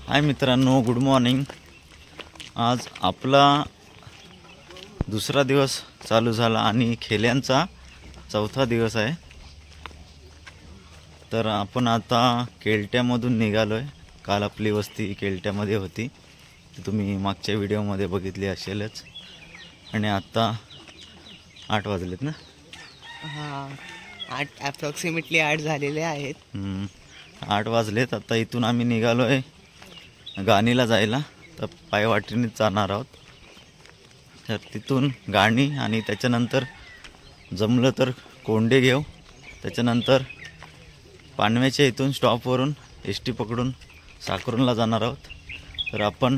हाय मित्रांनो, good morning. आज आपला दुसरा दिवस चालू झाला आणि खेल्यांचा चौथा दिवस आहे। तर आपण आता केल्ट्यामधून निघालोय। काल आपली वस्ती केल्ट्यामध्ये होती, तुम्ही मागच्या व्हिडिओमध्ये बघितली असेलच। आणि आता 8 वाजलेत ना? हां, 8 अप्रॉक्सिमेटली 8 झालेले आहेत। 8 वाजलेत। आता इथून आम्ही निघालोय गाणीला जायला। तर पायवाटेनेच जाणार आहोत। तर तिथून गाणी आणि त्याच्यानंतर जमलं तर कोंडे घेऊ। त्याच्यानंतर पानव्याच्या इथून स्टॉपवरून एस टी पकडून साकरूनला जाणार आहोत। तर आपण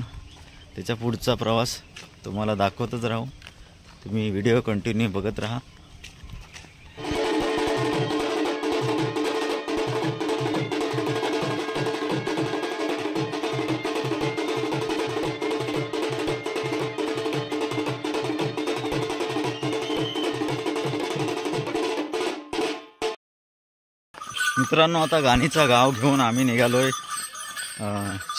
त्याच्या पुढचा प्रवास तुम्हाला दाखवतच राहू। तुम्ही व्हिडिओ कंटिन्यू बघत राहा। मित्रांनो, आता गाणीचा गाव घेऊन आम्ही निघालोय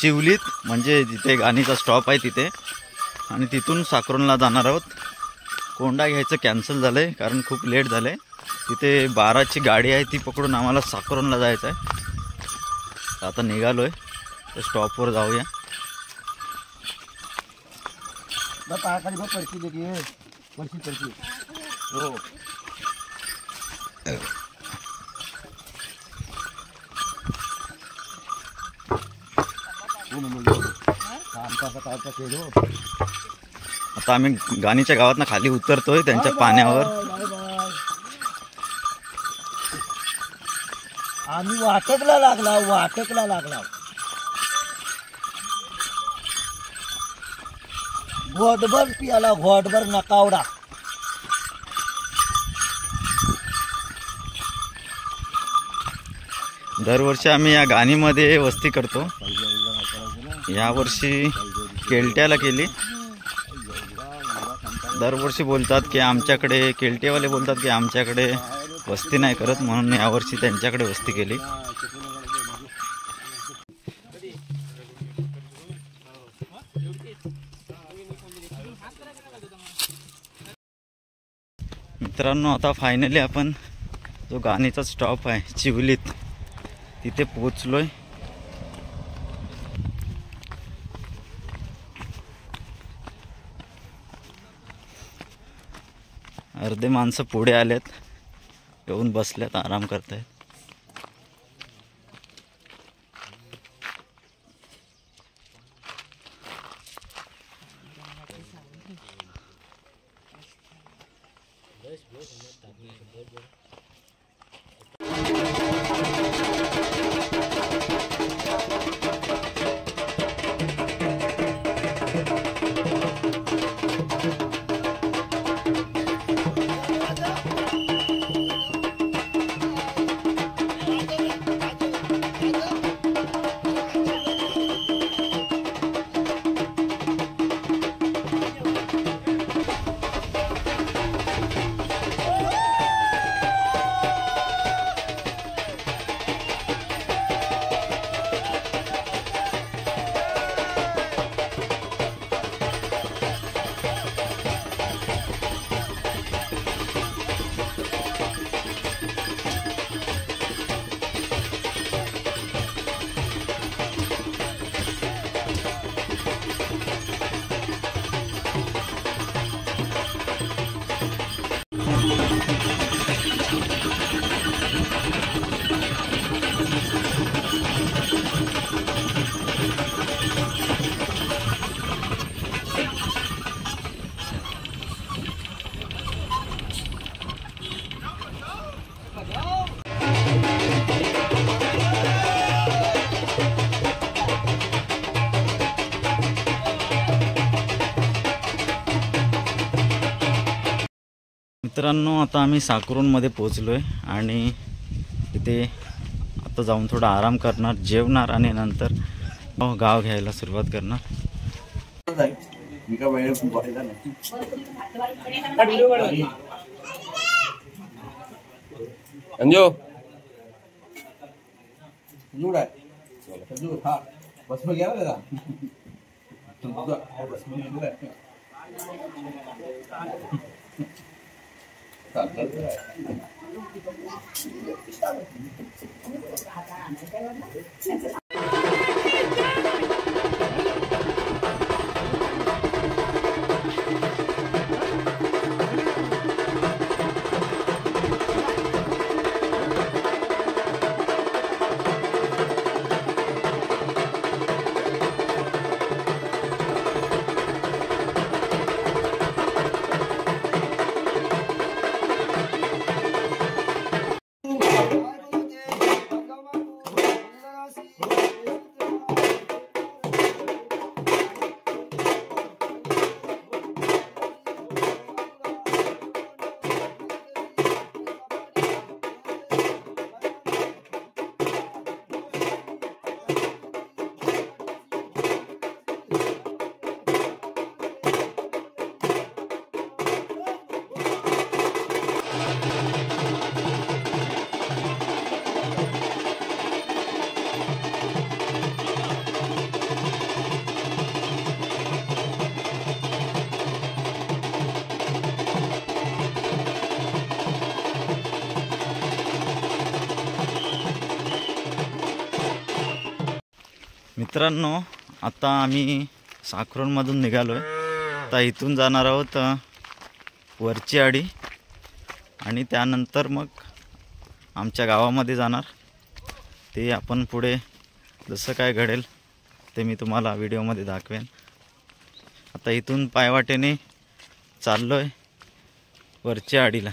चिवलीत, म्हणजे जिथे गाणीचा स्टॉप आहे तिथे। आणि तिथून साकरूनला जाणार आहोत। कोंडा घ्यायचं कॅन्सल झालं आहे कारण खूप लेट झालं आहे। तिथे 12ची गाडी आहे, ती पकडून आम्हाला साकरूनला जायचं आहे। आता निघालोय, तर स्टॉपवर जाऊया। हो, आता आम्ही गाणीच्या गावातनं खाली उतरतोय त्यांच्या पाण्यावर। आम्ही वाटकला लागला घोटभर पियाला, घोटभर नकावडा। दरवर्षी आम्ही या गाणीमध्ये वस्ती करतो। यावर्षी केल्ट्याला केली। दरवर्षी बोलतात की आमच्याकडे, केल्टेवाले बोलतात की आमच्याकडे वस्ती नाही करत, म्हणून यावर्षी त्यांच्याकडे वस्ती केली। मित्रांनो, आता फायनली आपण जो गाणीचा स्टॉप आहे चिवलीत, तिथे पोहोचलोय। अर्धे माणसं पुढे आलेत, येऊन बसल्यात, आराम करतायत। मित्रांनो, आता आम्ही साकरूनमध्ये पोहोचलोय आणि इथे आता जाऊन थोडा आराम करणार, जेवणार आणि नंतर गाव घ्यायला सुरुवात करणार। अंजो खजूर आहे, खजूर हा मित्रांनो, आता आम्ही साखरोणमधून निघालो आहे. आता इथून जाणार आहोत वरची आडी आणि त्यानंतर मग आमच्या गावामध्ये जाणार. ते आपण पुढे जसं काय घडेल ते मी तुम्हाला व्हिडिओमध्ये दाखवेन. आता इथून पायवाटेने चाललो आहे वरच्या आडीला.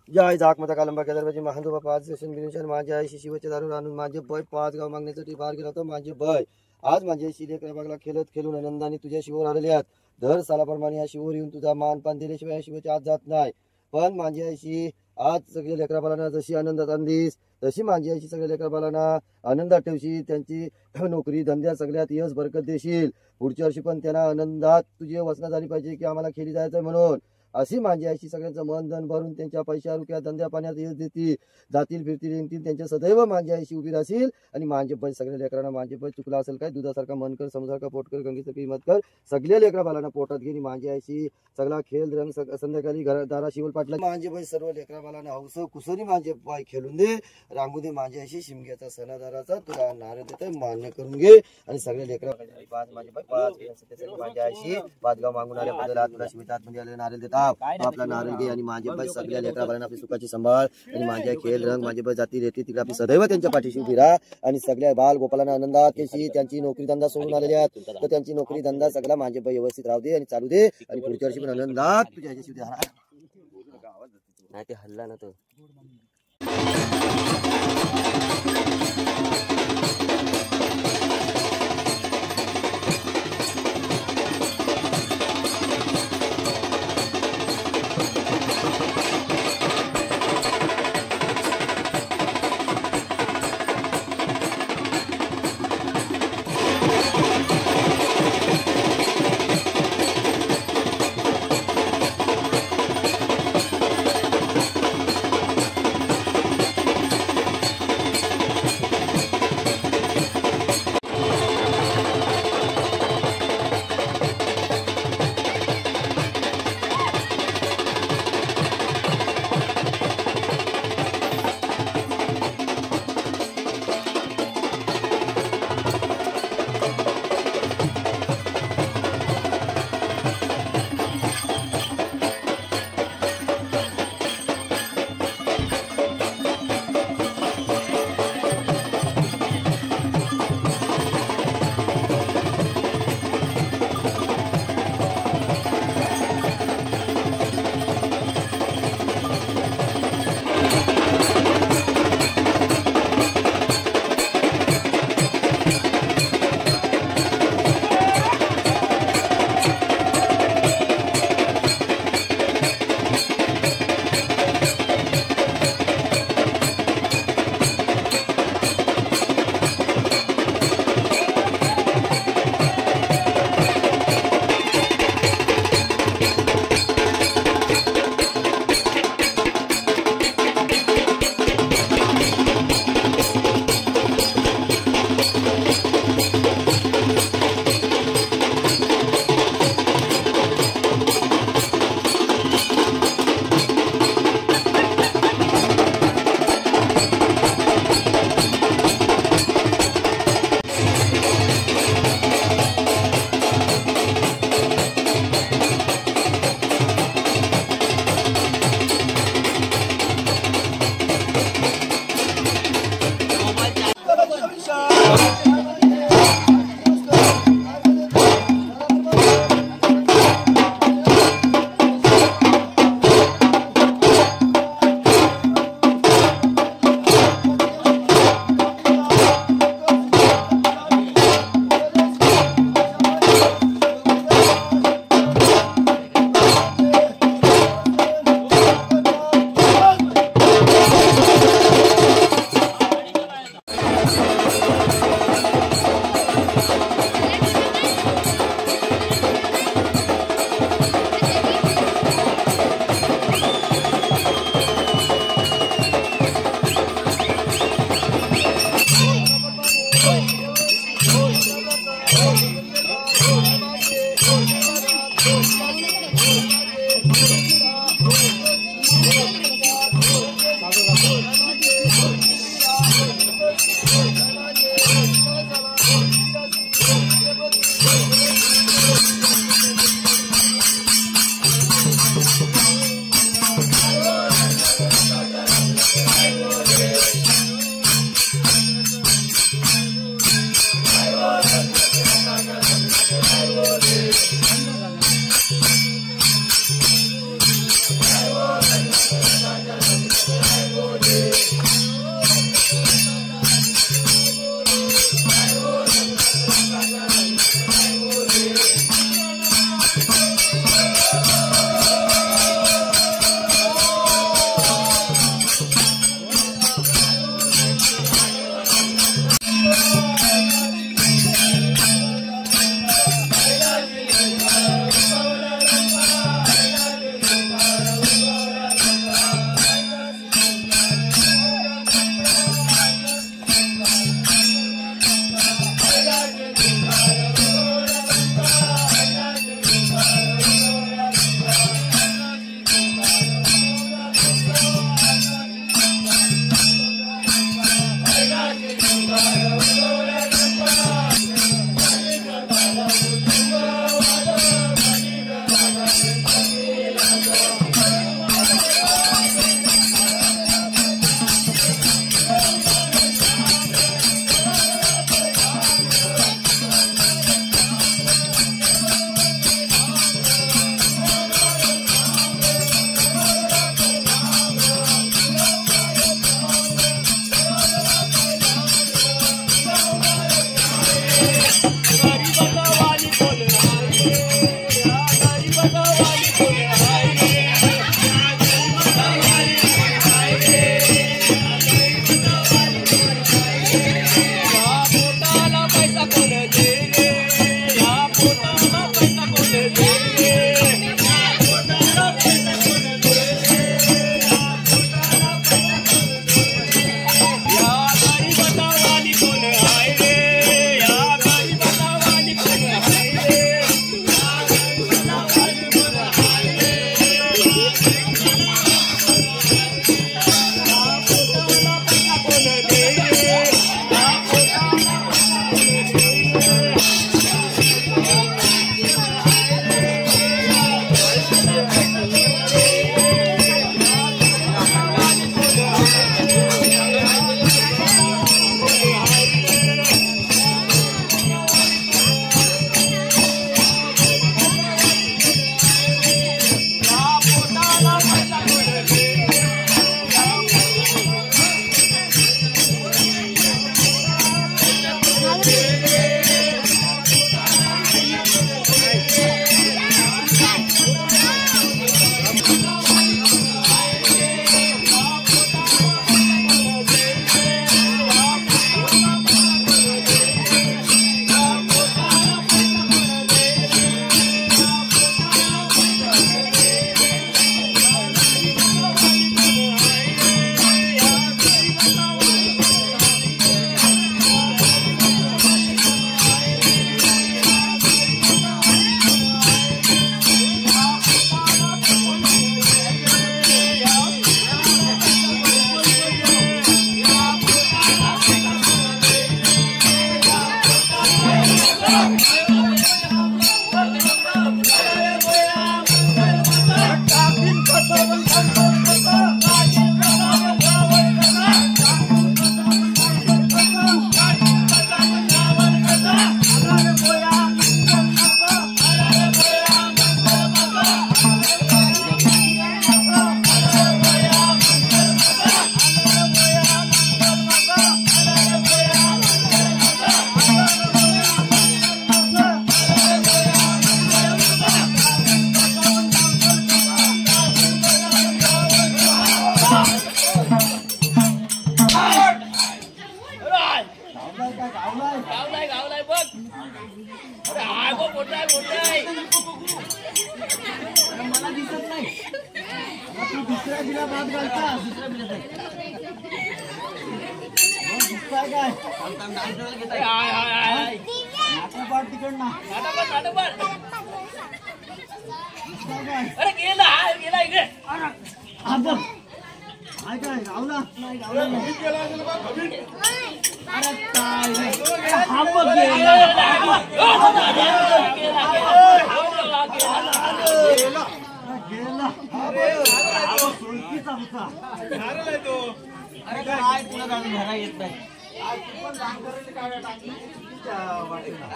जय जाकमता कालंबा केदारबाजी महादोबा 5 सेशन बिनशन माझे आई शिशिवचे दारू आणून माझे बय 5 गाव मागण्यासाठी बाहेर गेला होता. माझे बय आज माझे शिले क्रमागला खेळत खेळून आनंदाने तुझ्या शिववर आलेले आहेत. दर सालाप्रमाणे या शिववर येऊन तुझा मान पान दिल्याशिवाय या शिवचे आज जात नाही. पण माझी आईशी आज सगळे लेकरा बालांना जशी आनंदात आणलीस तशी माझी आईशी सगळ्या लेकरा बालांना आनंदात ठेवशील. त्यांची नोकरी धंद्या सगळ्यात यश बरकत देशील. पुढच्या वर्षी पण त्यांना आनंदात तुझी वचना झाली पाहिजे की आम्हाला खेळी जायचं म्हणून. अशी माझी आईशी सगळ्यांचं मन धन भरून त्यांच्या पैशा रुपया धंद्या पाण्यात यश देतील. जातील फिरतील येतील त्यांच्या सदैव माझी आईशी उभी राहशील. आणि माझे बय सगळ्या लेकरांना माझे बय चुकला असेल काय दुधासारखा मन कर समजारखा पोट कर गंगेसारखी हिंमत कर. सगळ्या लेकरा बालांना पोटात घेऊन माझी आईशी सगळा खेळ रंग संध्याकाळी दारा शिवल पाटला माझे बय सर्व लेकरा बालांना हौस कुसरी माझे बाय खेळून दे रांगू दे. माझी आईशी शिमग्याचा सणादाराचा तुला नारळ देतोय मान्य करून घे. आणि सगळे लेकरा पाच माझे बाय पाच माझ्या आईशी 5 गाव मागून आल्या बदला तुला शिमित आतमध्ये आले नारळ देतात. आपला नारळ घे आणि माझे बाय सगळ्या लेकरा बालांना आपली सुखाची संभाळ. आणि माझ्या खेळ रंग माझे बाय जाती रेती तिकडे आपली सदैव त्यांच्या पाठीशी उभी राहा. आणि सगळ्या बाल गोपालांना आनंदात केशी त्यांची नोकरी धंदा सोडून आलेले आहेत तर त्यांची नोकरी धंदा सगळा माझे बाय व्यवस्थित राहू दे आणि चालू दे. आणि पुढच्या वर्षी पण आनंदात तुझ्या ह्याच्याशी नाही ते हल्ला ना तो.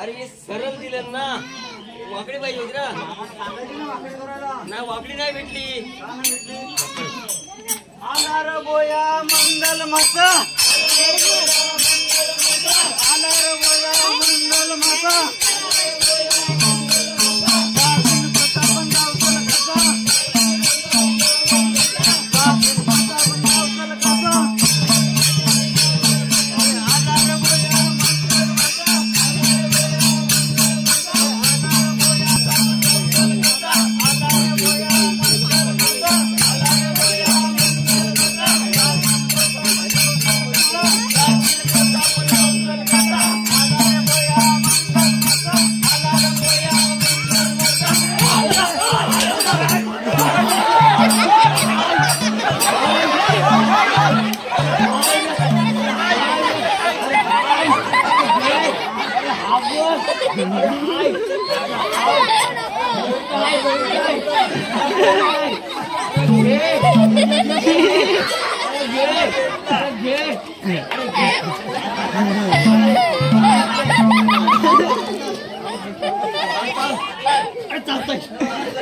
अरे सरळ दिलं ना, वाकडी पाहिजे होती ना, वाकडी नाही भेटली. आनार बोया मंगल माता, आनार बोया मंगल माता.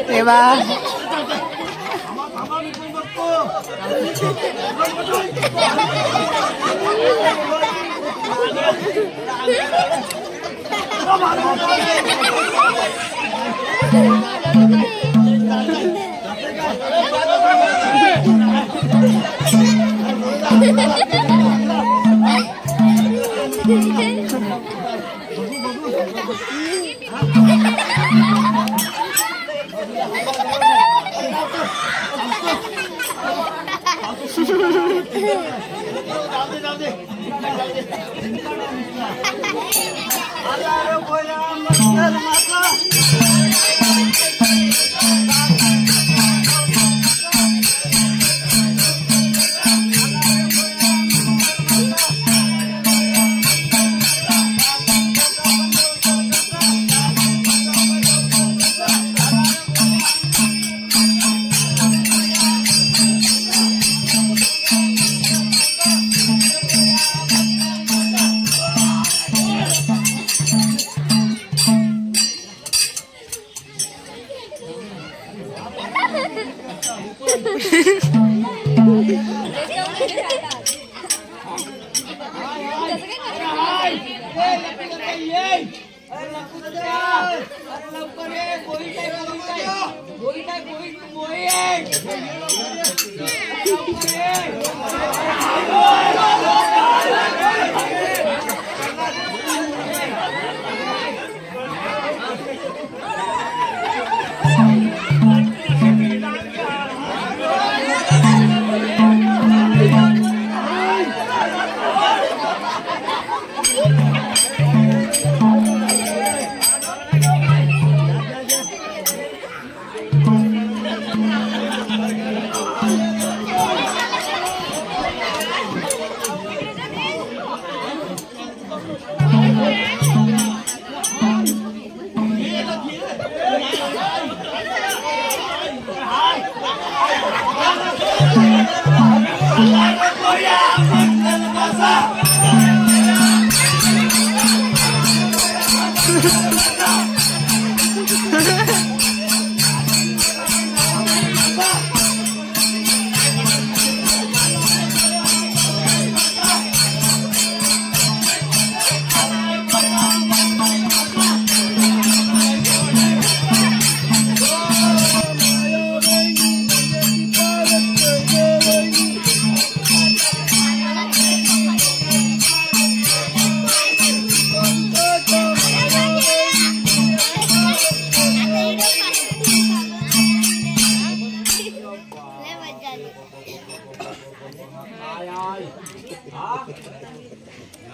तेव्हा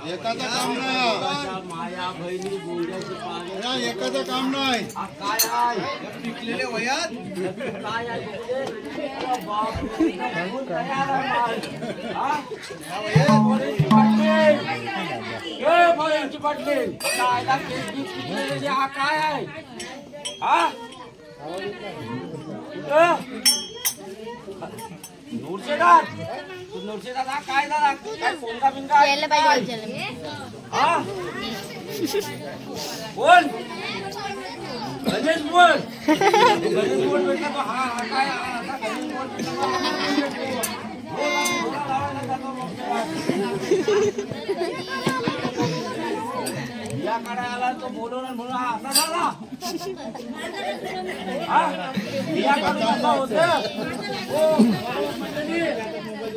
एकाचं काम नाही माया बहिणी गोंड्याची पाने एकाचं काम नाही काय आहे पिकलेले वयात काय आहे पाटील हा काय आहे हा नूरशेदार नूरशेदार हा काय झाला काय कोणता बिंगा हा बोल गणेश बोल गणेश बोल बेटा तो हा काय आता गणेश बोल या काढा आला तो बोलवणार म्हणून हा असा झाला हा बिया काढून असा होतं हो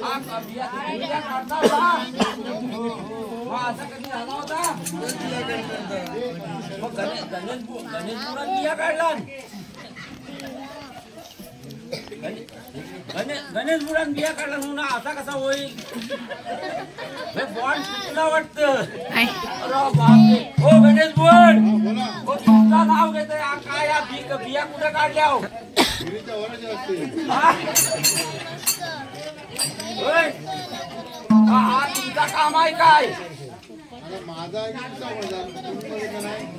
हा बिया काढता होता असं कधी झाला होता मग गणेशपुरात बिया काढला गणेशपुरात बिया काढला म्हणून असा कसा होईल बॉन्ड सुटला वाटतं अरे बापरे हो गणेश बोल हो तुमचं नाव घेतोय काय या बिया कुठे काढल्या हो हा तुमचा काम आहे काय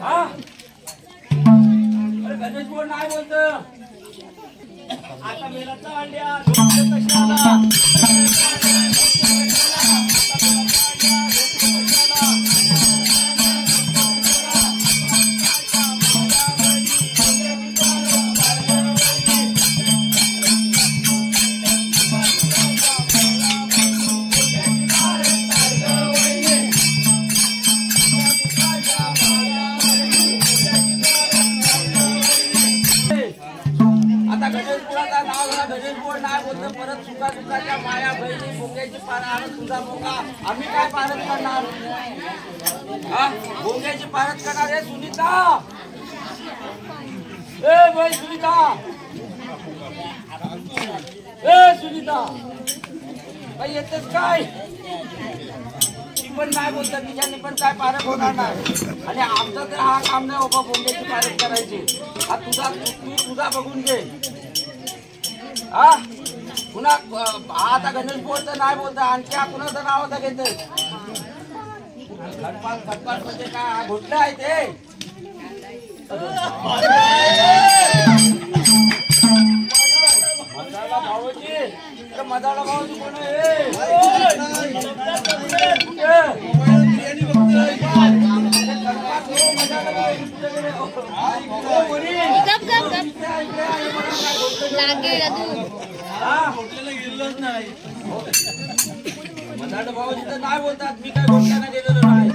हा अरे गणेश बोल नाही बोलत आता मेलाचा वाढल्या कशाला परत सुका सुकाच्या माया बहिणी भोंग्याची पानं आणून तुझा मोका आम्ही काय पारत करणार हा भोंग्याची पारत करणार हे सुनीता ए बाई सुनीता ए सुनीता काही येतेच काय ती पण नाही बोलतात तिच्याने पण काय पारत होणार नाही आणि आमचा तर हा काम नाही बाबा भोंग्याची पारत करायची हा तुझा बघून घे हा पुन्हा आता गणेश बोलत नाही बोलत आणखी कुणाचं नाव होतं घेत खटपाट म्हणजे काय घोटलं आहे ते मदाला भाऊजी कोण मदाला भाऊजी तर नाही बोलतात मी काय घोटल्यानं गेलेलो नाही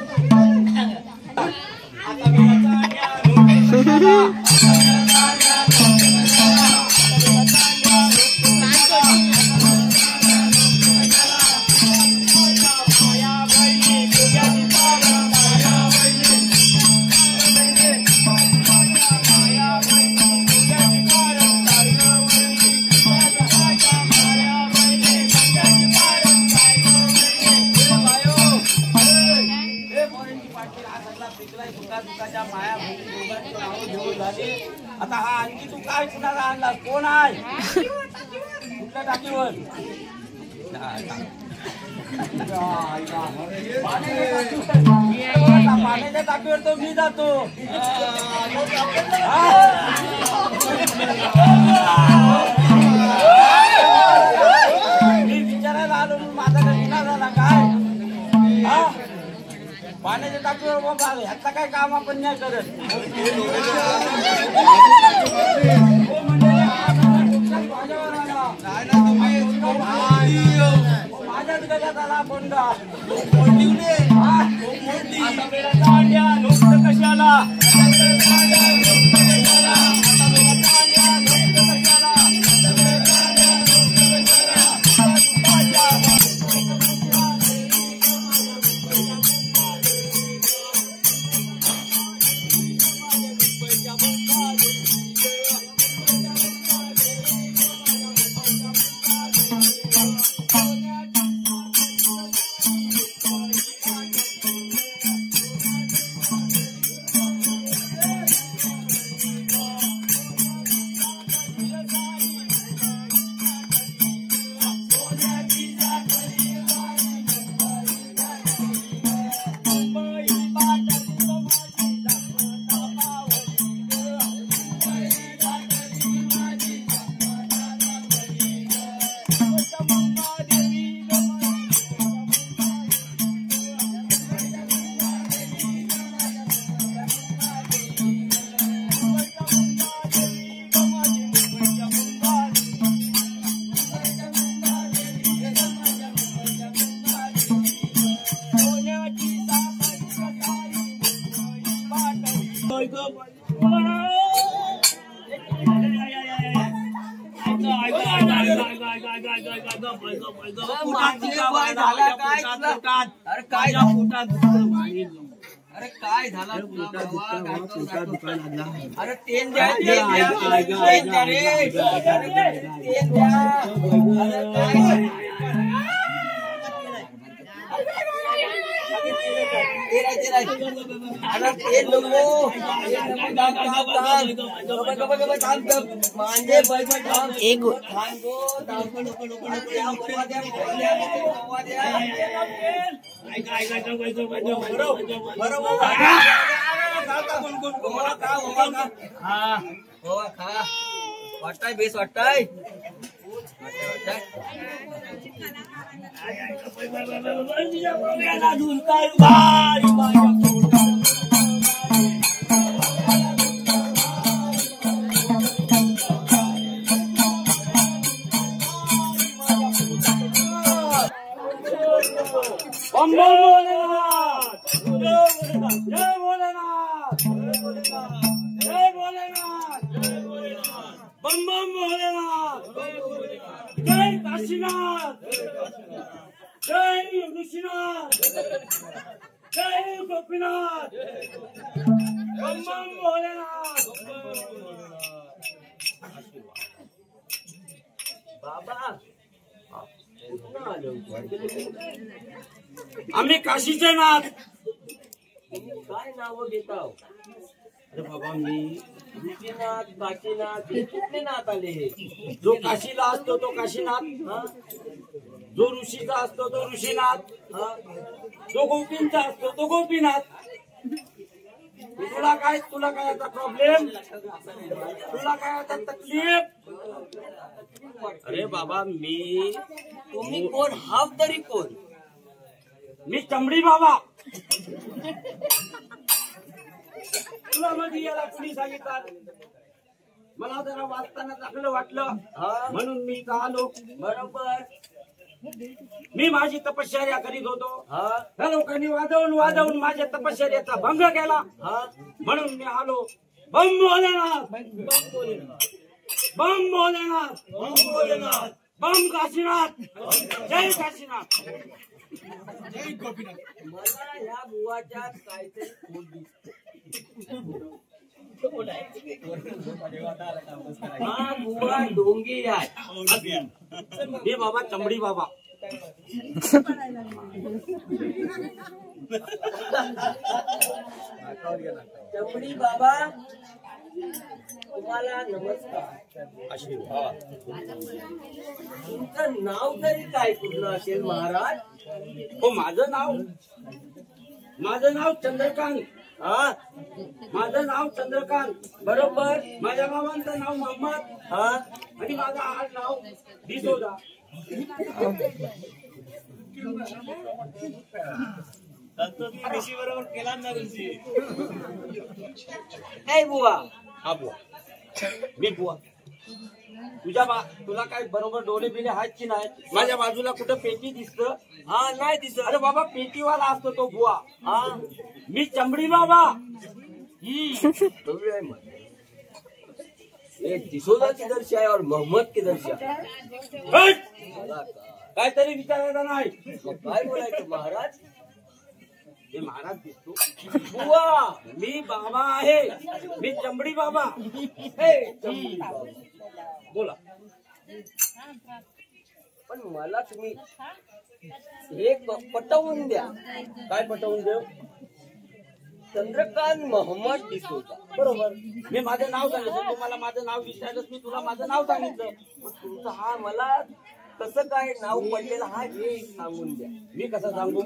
आता हा आणखी तू काय कुणाला आणला कोण आहे कुठल्या टाकीवर पाण्याच्या टाकीवर तो मी जातो मी विचारायला आलो माझा गुन्हा झाला काय पाण्याच्या टाकीवर बाबा ह्याचा काय काम आपण नाही करत माझ्याच गजात आला कोंडा कशाला अरे काय अरे काय झाला तुला अरे तेल द्या रे तेल द्या वाटताय बेस वाटताय जय काशीनाथ जय ऋषीनाथ जय गोपीनाथ बम बम भोलेनाथ बाबा आम्ही काशीचे नाथ काय नाव घेताव अरे बाबा मी ऋषीनाथ काशीनाथ हे कुठले नाथ आले जो काशीला असतो तो काशीनाथ जो ऋषीचा असतो तो ऋषीनाथ जो गोपींचा असतो तो गोपीनाथ तुला काय आता प्रॉब्लेम तुला काय आता तकलीफ अरे बाबा मी तुम्ही कोण हाव तरी कोण मी चमडी बाबा तुला मध्ये याला कुणी सांगितलं मला जरा वाचताना चांगलं वाटलं म्हणून मी इथं आलो बरोबर मी माझी तपश्चर्या करीत होतो त्या लोकांनी वाजवून माझ्या तपश्चर्याचा भंग केला म्हणून मी आलो बम भोलेनाथ बम भोलेनाथ बम भोलेनाथ बम काशीनाथ जय काशीनाथ जय गोपीनाथ मला या बुवाच्या काहीतरी खोट दिसते हा बुवा डोंगी आहे हे बाबा चमडी बाबा चमडी बाबा तुम्हाला नमस्कार आशीर्वाद तुमचं नाव तरी काय कुठलं असेल महाराज हो माझं नाव चंद्रकांत माझं नाव चंद्रकांत बरोबर माझ्या बाबांचं नाव मोहम्मद आणि माझं आड नाव डिसोजा ऋषी बरोबर केला ना ऋषी नाही बुवा हा बुवा मी बुवा तुला काय बरोबर डोळे बिले आहेत की नाही माझ्या बाजूला कुठं पेटी दिसत हा नाही दिसत अरे बाबा पेटीवाला असतो तो बुवा हा मी चमडी बाबा डिसोजा किधर से आहे और मोहम्मद किधर से आहे काहीतरी विचारायचं नाही काय बोलायचं महाराज हे महाराज दिसतो बुवा मी बाबा आहे मी चमडी बाबा बोला पण मला तुम्ही हे पटवून द्या काय पटवून देऊ चंद्रकांत मोहम्मद डिसोजा बरोबर मी माझं नाव सांगितलं तुम्हाला माझं नाव विचारलंच मी तुला माझं नाव सांगितलं तुमचं हा मला कसं काय नाव पडलेलं हा हे सांगून द्या मी कसं सांगू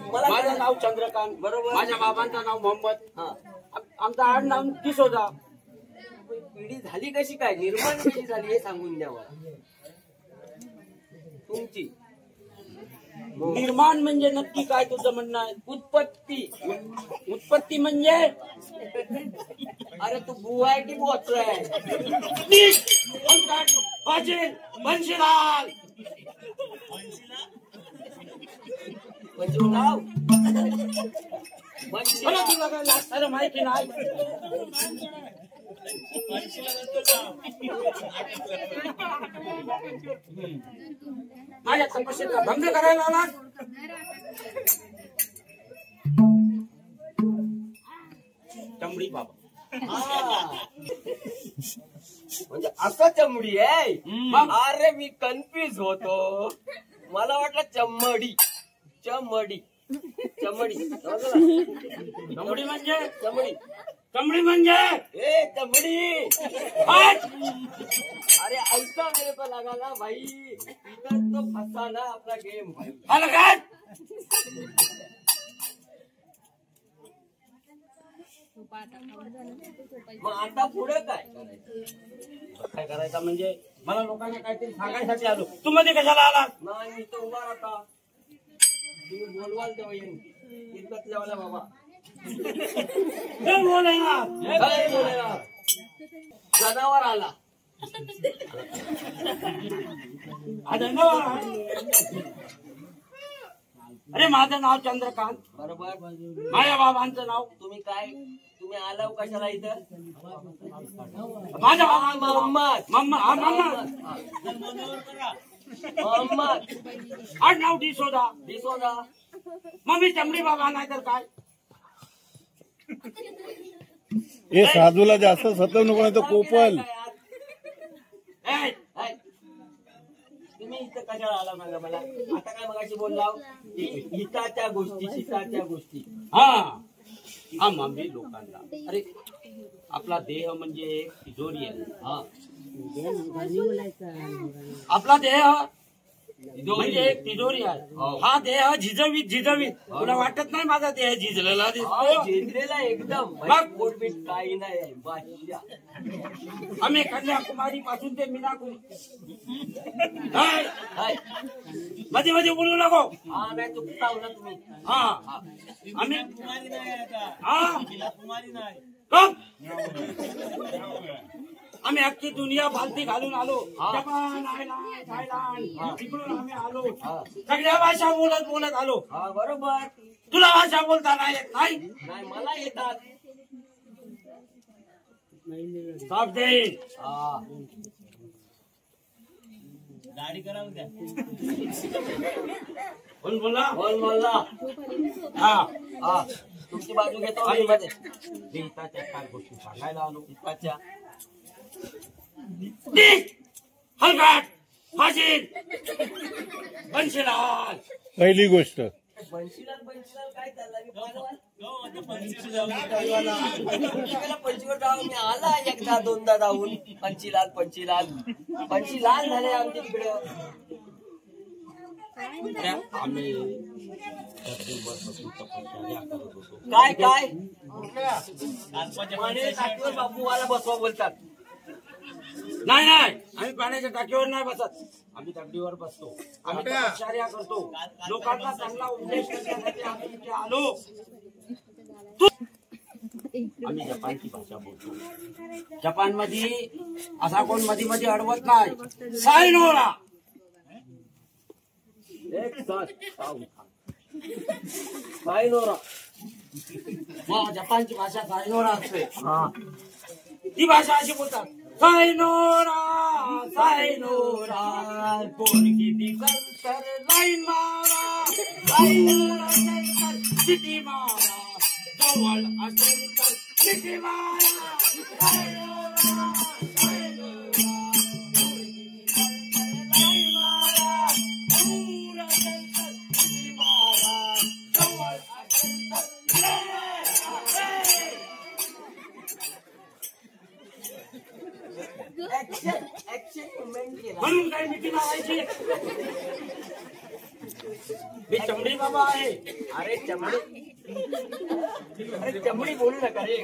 मला माझं नाव चंद्रकांत बरोबर माझ्या बाबांचं नाव मोहम्मद आमचं आड नाव डिसोजा पिढी झाली कशी काय निर्माण कशी झाली हे सांगून द्या मला तुमची निर्माण म्हणजे नक्की काय तुझं म्हणणं आहे उत्पत्ती म्हणजे अरे तू बुवा आहे की बोचर आहे बनशीलाल मला तुला काय लागतं माहिती नाही. माझ्या तपस्येचा भंग करायला आला. चमडी बाबा म्हणजे असं चमडी आहे. अरे मी कन्फ्युज होतो. मला वाटलं चमडी चमडी चमडी चमडी म्हणजे चमडी चमडी म्हणजे ए चमडी. हट! अरे ऐसा मेरे को लगा ना भाई इधर तो फंसा ना अपना गेम भाई. आलं काय? मग आता पुढे काय काय करायचं म्हणजे मला लोकांना काहीतरी सांगायसाठी आलो. तू मध्ये कशाला आला? नाही मी तो उभा राहता. तुम्ही बोलवाल तेव्हा येईन. इतकंच जेवला बाबा. कोण बोलायला? काय बोलायला? जनावर आला. हा धन्यवाद आहे. अरे माझं नाव चंद्रकांत. बरोबर. माझ्या बाबांचं नाव. तुम्ही काय तुम्ही आला हो कशाला इथं? माझ्या बाबांचं नाव मोहम्मद. मोहम्मद. मोहम्मद आठ नाव डिसोदा. डिसोदा. मग मी चमडी बाबा नाही तर काय? हे साधूला जास्त सतव नको नाही तर कोपल. ए, तुम्ही इथं कशाला आला सांगा मला. आता काय मगाशी बोलला हिताच्या गोष्टी शिताच्या गोष्टी. हा मामी लोकांना. अरे आपला देह म्हणजे एक तिजोरी आहे. हा आपला देह म्हणजे एक तिजोरी आहे. हा देह झिजवीत तुला वाटत नाही माझा देह झिजलेला दिसतो? झेंडलेला एकदम मग? पोटपीट काही नाही बादशाह. आम्ही कन्याकुमारी पासून ते मीनाकुमारी. हाय. मध्ये मध्ये बोलू नको. हा नाही चुकता ना तुम्ही. हा आम्ही गप. आम्ही अख्खी दुनिया बालती घालून आलो. जपान, आयर्लंड, थायलंड तिकडून आम्ही आलो. सगळ्या भाषा बोलत आलो. हा बरोबर. तुला भाषा बोलता नाही येत नाही? नाही मला येतात. साफ देईन. हा कोण बोला? बोल मला. हा हा तुमची बाजू घेतो मी मध्ये. हिताच्या काय गोष्टी सांगायला आलो. हिताच्या हलगाट फाशील बनशीलाल. पहिली गोष्ट बंशीलाल काय चाललंय? मी पंचवीस जाऊन मी आला एकदा दोनदा जाऊन. पंचीलाल झाले आमच्या तिकडं. आम्ही काय काय म्हणे टाकीवर बापूवाला बसवा बोलतात. नाही आम्ही पाण्याच्या टाकीवर नाही बसत. आम्ही दगडीवर बसतो. आम्ही तपश्चर्या करतो. लोकांना चांगला उपदेश करण्यासाठी आम्ही इथे आलो. आम्ही जपानची भाषा बोलतो. जपान मध्ये असा कोण मध्ये अडवत नाही. सायनोरा. एक सायनोरा. जपानची भाषा सायनोरा असते. ती भाषा अशी बोलतात. सायनोरा पोरगी दिगंतर लाईन मारा. सायनोरा सिटी मारा. जवळ असेल तर सिटी मारा. सायनोरा दूर असेल तर सिटी मारा. जवळ असेल तर ऍक्शन मुवमेंट केला. म्हणून काय मिठी मारायची? मी चमडी बाबा आहे. अरे चमडी बोलू नका रे.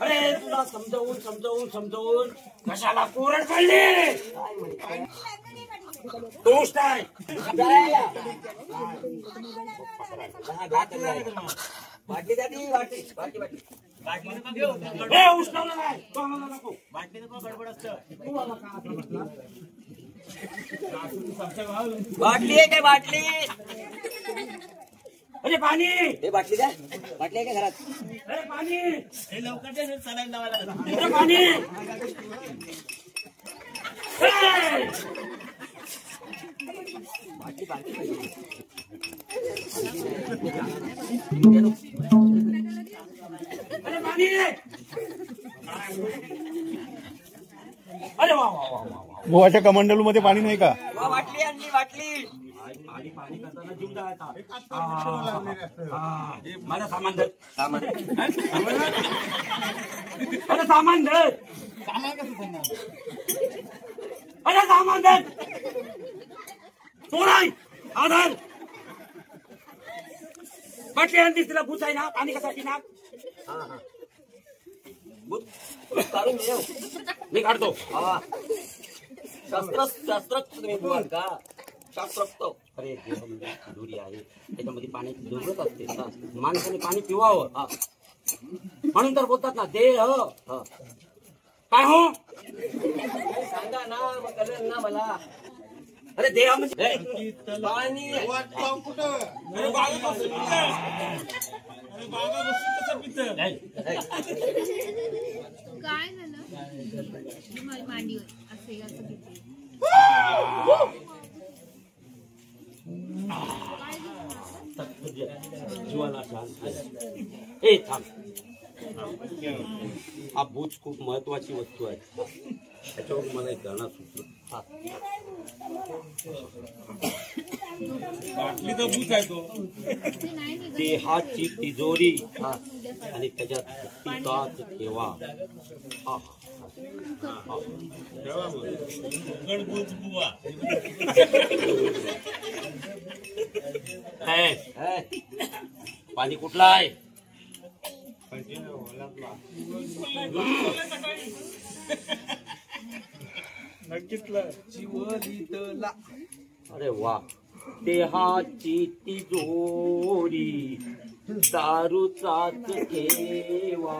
अरे तुला समजवून कशाला कोरड पडली? दोस्त आहे. बाटली द्या. बाटली हे उष्णवलं नाही. तो आम्हाला नको. बाटली आहे काय बाटली? अरे पाणी. हे बाटली द्या. वाटले का घरात अरे पाणी हे लवकर दे सलाईन लावायला इकडे पाणी अरे पाणी अरे वा वा वा वा गोवाच्या कमंडलू मध्ये पाणी नाही का? वाटली आणली वाटली पाणी पाणी करताना जीव द्यायचा माझं सामान धर सामान अरे सामान धर अरे सामान धर सोडाय आधार बाटली आणली तिला भूत आहे ना पाणी कसा पिणार काढून येऊ मी काढतो शास्त्र तुम्ही बोलाल का शास्त्रोक्त अरे देह म्हणजे दुरी आहे त्याच्यामध्ये पाण्याची जरूरत असते ना माणसाने पाणी पिवावं म्हणून तर बोलतात ना देह काय हो सांगा ना मग कळेल ना मला अरे देह म्हणजे पाणी अरे बागा काय झालं मांडीवर असे असं घेतलं जीवाला शांत ए थांब हा भूज खूप महत्वाची वस्तू आहे त्याच्यावर मला एक गाणं सुचलं बाटली तर भूज आहे तो देहाची तिजोरी आणि त्याच्यात पितात ठेवा पाणी कुठलं आहे अरे वा देहाची तिजोरी दारूचाच ठेवा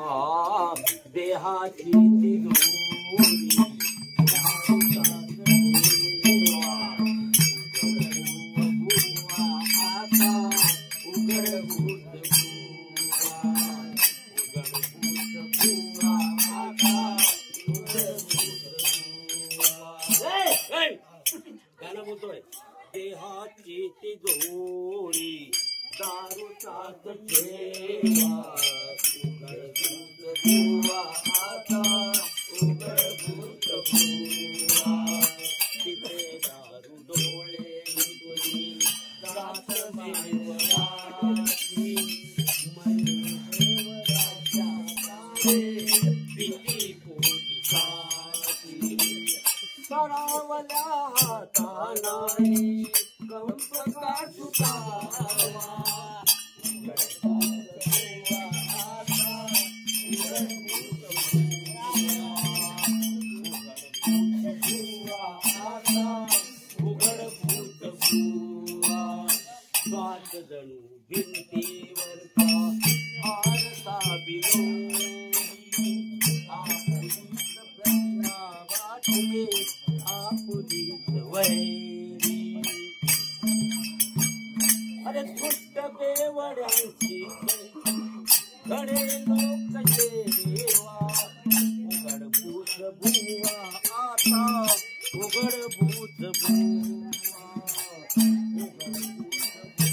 देहाची तिजोरी गाणं बोलतोय देहाची तिजोरी दारूचाच ठेवा आता उघडभूत बुवा तिथे दारू डोळे मिटवली जात देवराची भीती पोटी करावल्या हातानाई कंप का सुटावा उघडभूत बुवा स्वात जणू भिंतीवरचा आरसा बिलोरी आपुलीच प्रतिमा वाटते आपुलीच वैरी अरे थुट्ट बेवड्यांची खडे लोक देवा उघडभूत बुवा आता उघडभूत बुवा उघडभूत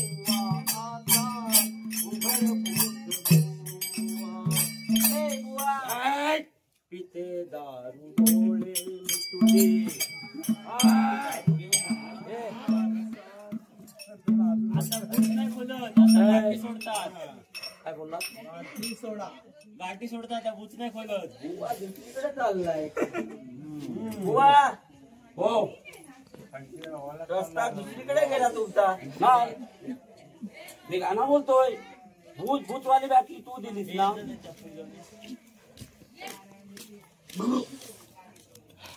बुवा आता उघडभूत बुवा ए बुवा पिते दारू डोळे तुझे आता भूत नाही बोलत आता गाठी सोडतात काय बोलला गाठी सोडतात त्या भूत नाही खोलत बुवा दुसरीकडे चाललाय बुवा हो रस्ता दुसरीकडे गेला तुमचा नाही मी गाणं बोलतोय भूत भूतवाली बॅटरी तू दिलीस ना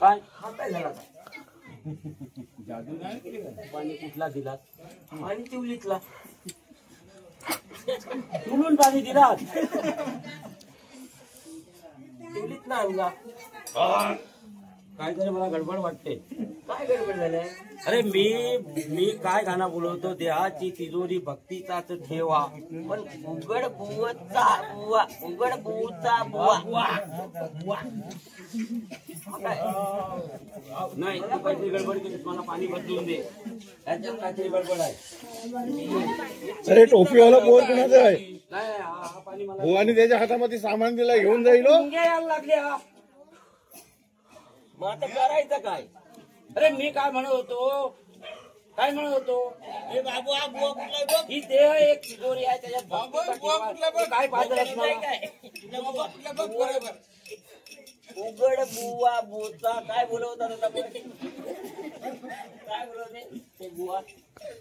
काय हा काय झाला पाणी कुठला दिलास आणि चिवलीतला तुलून पाणी दिलास चिवलीत ना आणला काहीतरी मला गडबड वाटते. काय गडबड झालंय? अरे मी काय गाणं बोलवतो, देहाची तिजोरी भक्तीचाच ठेवा. पण उघड बुवाचा बुवा, उघड बुवाचा बुवा. काय? नाही तू काहीतरी गडबड केलीस, मला पाणी बदलून दे. याच्यात काहीतरी गडबड आहे. अरे टोपीवाला बोर कुणाचं आहे? नाही हा पाणी मला भुवानी त्याच्या हातामध्ये सामान दिला, घेऊन जाईल हो. मुंग्या यायला लागल्या. मग आता करायचं काय? अरे मी काय म्हणत होतो, हे बाबू हा बुवा कुठला आहे बघ. ही देह एक तिजोरी आहे, त्याच्यात भक्तीचा ठेवा. काय पाहिजे उघड बुवा बोचा काय बोलवतात आता बघ. काय बोलवते ते बुवा?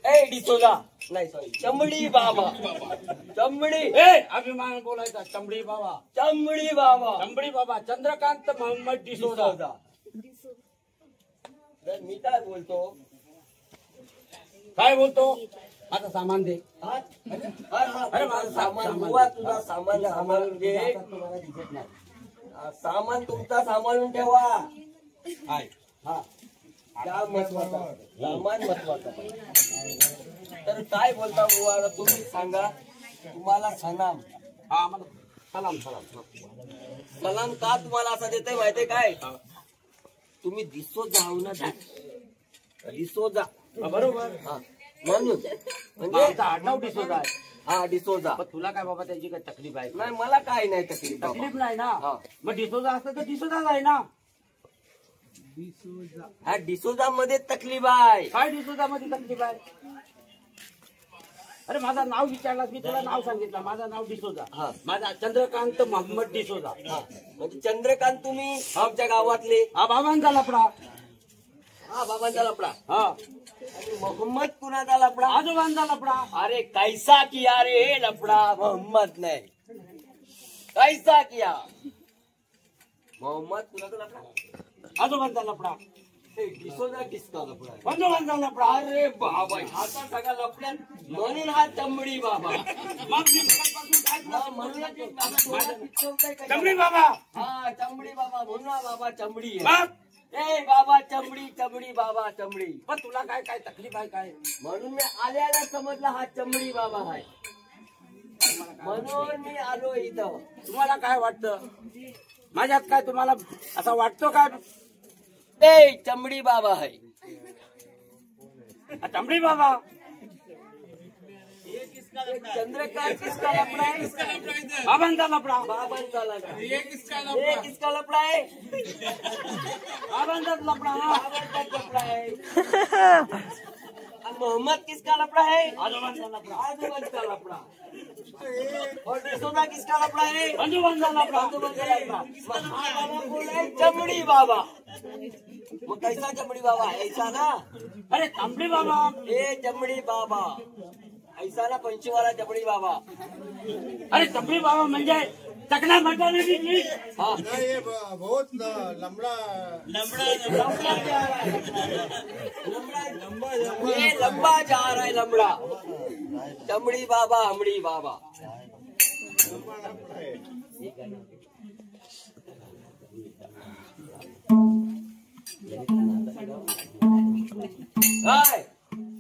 ए डिसोजा नाही सॉरी चमडी बाबा. चमडी अभिमान बोलायचा. चमडी बाबा, चमडी बाबा. चमडी बाबा चंद्रकांत मोहम्मद डिसोजा. तर मी काय बोलतो? काय बोलतो? आता सामान दे. अरे माझं सामान बुवा, तुझा सामान सांभाळून घे. तुम्हाला दिसत नाही. सामान तुमचा सांभाळून ठेवा. आहे. हा त्या महत्वाचा सामान महत्वाचं. तर काय बोलता बुवा तुम्ही सांगा. तुम्हाला सलाम. हा मला सलाम सलाम. सलाम का तुम्हाला असा देते माहितीये काय? तुम्ही डिसोजा आहो ना. डिसोजा बरोबर. हा म्हणून म्हणजे आमचा आडनाव डिसोजा आहे. हा डिसोजा. पण तुला काय बाबा त्याची काय तकलीफ आहे? नाही मला काय नाही तकलीफ बाबा. तकलीफ नाही ना. हा. मग डिसोजा असतं तर डिसोजाच आहे ना. हा डिसोजा मध्ये तकलीफ आहे. काय डिसोजा मध्ये तकलीफ आहे? अरे माझं नाव विचारलास, मी तुला नाव सांगितलं. माझं नाव डिसोजा. हा. माझा चंद्रकांत मोहम्मद डिसोजा. हा म्हणजे चंद्रकांत तुम्ही आमच्या गावातले. हा बाबांचा लपडा. हा बाबांचा लपडा. हा आणि मोहम्मद कुणाचा लपडा? आजोबांचा लपडा. अरे कैसा किया रे हे लपडा मोहम्मद ने. कैसा किया मोहम्मद कुणाचा लपडा? आजोबांचा लपडा. हे डिसोजा किसका लपडा आहे? आजोबांचा लपडा. अरे बाबा हाता सगळा लपड्यात म्हणून हा चमडी बाबा. मग मी सकाळपासून काय तुला हा, म्हणूनच एक बाबा डोळ्यात पिचवतोय का? चमडी बाबा. हा चमडी बाबा म्हणून हा बाबा चमडी आहे. मग ए बाबा चमडी चमडी बाबा चमडी. पण तुला काय काय तकलीफ आहे काय? म्हणून मी आल्याला समजला हा चमडी बाबा आहे. म्हणून मी आलो इथं. तुम्हाला काय वाटतं माझ्यात? काय तुम्हाला असं वाटतो काय? ए चमडी बाबा आहे. चमडी बाबा. चंद्रकांत किसका लपडा आहे? बाबांचा लपडा. बाबांचा लपडा. हे किसका लपडा आहे? बाबांचाच लपडा. बाबांचा लपडा आहे. आणि मोहम्मद किसका लपडा है? आजोबांचा लफड़ा। आजोबांचा लफड़ा। और डिसोजा किसका लफड़ा है? आजोबांचा लफड़ा। आजोबांचा लफड़ा। बाबा बोले चमड़ी बाबा। वो कैसा चमड़ी बाबा? ऐसा ना? अरे चमड़ी बाबा। ए चमड़ी बाबा ऐसा ना, पंचीवाला चमड़ी बाबा। अरे चमड़ी बाबा म्हणजे तकला मटन की हाँ ये बहुत लंबड़ा ये लंबा जा रहा है लंबड़ा। चमड़ी बाबा हमड़ी बाबा। हाय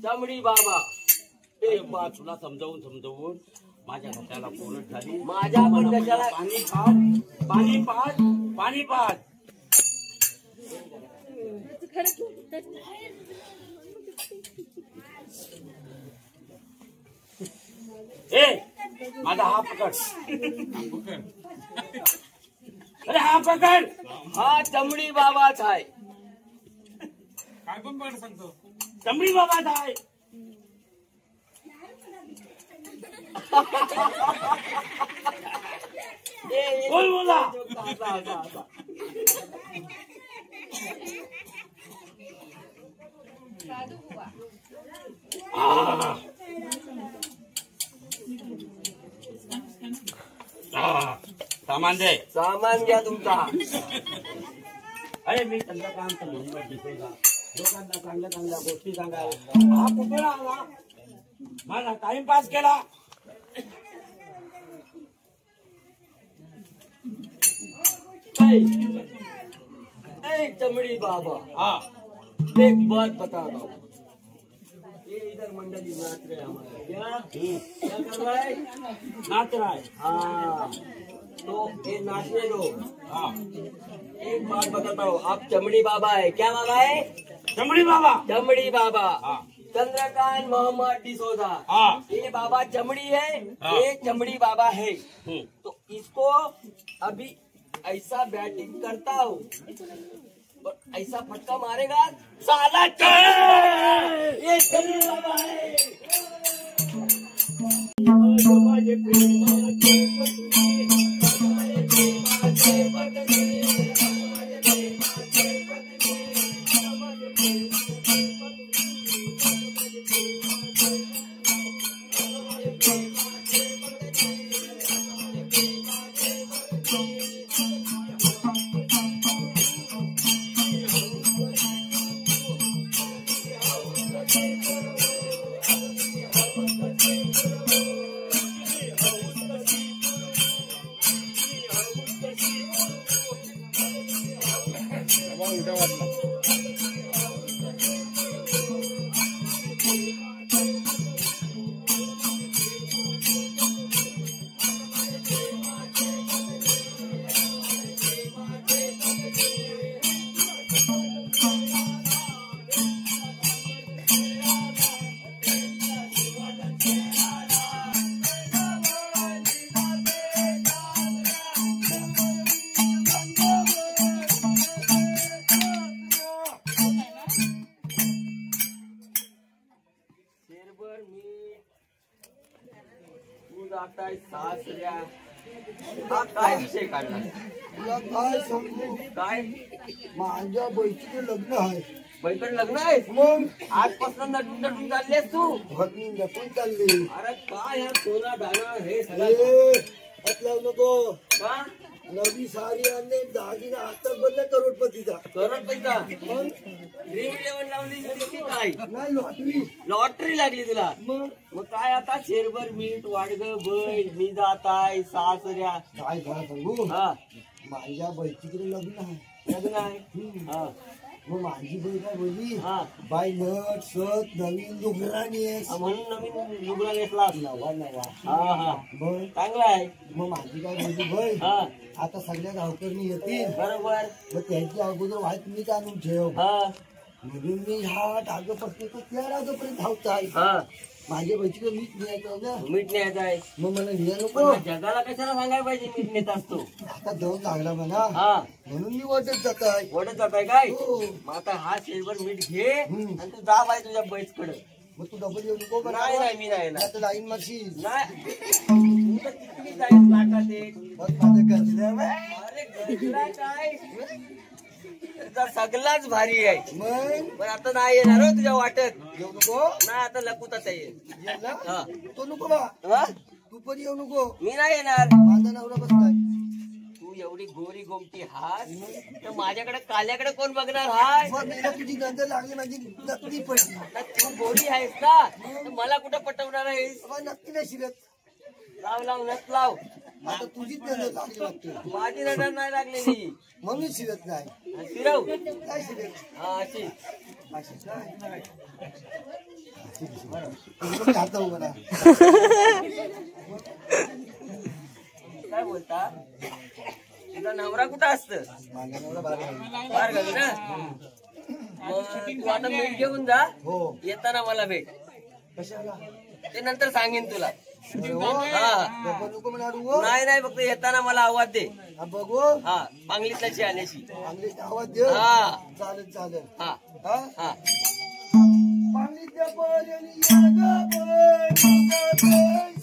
चमड़ी बाबा। एक बात तुला समजावून माझ्या घशाला कोरड झाली। माझ्या पण घशाला पाणी पाठ। ए माझा हा पकड। अरे हा पकड। हा चमड़ी बाबाच आहे। काय पण पाठ सांगतो चमड़ी बाबाच आहे। बोल बोला। साधू बुवा सामान दे। सामान घ्या तुमचा। अरे मी चंद्रकांत मोहम्मद डिसोजा लोकांना चांगल्या गोष्टी सांगायला हा कुठून आला? माझा टाइमपास केला। चमड़ी बाबा हाँ एक बात बता रहा हूँ, ये इधर मंडली नाच रहे हैं हमारे, क्या कर रहा है? नाच रहा है। हाँ, तो ये नाचने दो। हाँ एक बात बताता हूँ, आप चमड़ी बाबा है, क्या बाबा है? चमड़ी बाबा। चमड़ी बाबा। हाँ चंद्रकांत मोहम्मद डिसोजा। हाँ ये बाबा चमड़ी है, हाँ। ये चमड़ी बाबा है। तो इसको अभी ऐसा बैटिंग करता हूँ और ऐसा फटका मारेगा साला ये चमड़ी बाबा है। शेरभर मीठ तू जाताय सासऱ्या, हा काय विषय काढला? तुला काय सांगू, काय माझ्या बहिणीचे लग्न आहे. बैकडे लग्न आहे मग आजपासून नटून नटून चाललेस तू? भटणी नटून चालली. अरे काय यार सोना दाना हे सगळं ए, हात लावू नको. का? नवी साडी आणले, दागिना आता बनला करोडपतीचा. करोड पैसा ड्रीम 11 लावली की काय? नाही लॉटरी. लॉटरी लागली तुला? मग काय आता शेरभर मीठ वाडग बैल मी जाताय सासऱ्या, काय खरं सांगू, हा माझ्या बहिणीकडे लग्न आहे. लग्न आहे. हा मग माझी बहीण काय बोलली, हा बाई नट सत नवीन लुगराणी आहे. म्हणून नवीन लुगडा घेतला. नवा नवा. हा हा बरं चांगला आहे. मग माझी काय बोलली, बाई हा आता सगळ्या गावकरी येतील, बरोबर. मग त्यांची अगोदर वाईट मीठ आणून ठेव. हा म्हणून मी ह्या डागपट्टी तो त्या डागपर्यंत धावताय. हा माझ्या बहिणीकडे मीठ न्यायचं ना, मीठ न्यायचं आहे. मग मला न्याय पण नको. हा जगाला कशाला सांगायला पाहिजे मीठ नेत असतो? आता दम लागला म्हणा, हा म्हणून मी वाटत जात आहे. ओढत जात आहे काय? हो. मग आता हा शेरभर मीठ घे आणि तू जा बाय तुझ्या बैचकडे. मग तू डबल येऊ नको बरं. नाही नाही मी नाही येणार. आता लाईन मारशील. नाही तू तर किती जाईल लाखात एक. बघ माझं गजऱ्या बघ. अरे गजरा काय तुझा सगळाच भारी आहे. मग पण आता नाही येणार हो तुझ्या वाटत. येऊ नको. नाही आता लपूतात येईल. ये ना. हा. तो नको बा, हा? तू पण येऊ नको. मी नाही येणार. माझा नवरा बसलाय. तू एवढी गोरी गोमटी हास तर माझ्याकडे काल्याकडे कोण बघणार हाय? मग मला तुझी नजर लागली, माझी नक्की पडली. आता तू गोरी आहेस ना तर मला कुठं पटवणार आहेस? बाबा नक्की नाही शिरत. लाव लाव नस लाव. आता तुझीच नजर लागली वाटते, माझी नजर नाही लागलेली. म्हणून शिरत नाही. फिरव. काय शिरत हा अशी. अशी काय? तुझं पण हात उभं राहा. काय बोलता? तुझा नवरा कुठं असतं? माझा नवरा बाहेर आहे. बाहेर गावी ना? मग तू आता मीठ घेऊन जा. हो. येताना मला भेट. कशाला? ते नंतर सांगेन तुला. अरे हो. हा डबल नको म्हणारू हो. नाही नाही फक्त येताना मला आवाज दे. हा बघू. हा पांगलीतल्या आल्याशी. चांगली आवाज दे. हा. चालेल चालेल. हा हा हा पाणी द्या बरं आणि या गं बरं, या गं बरं.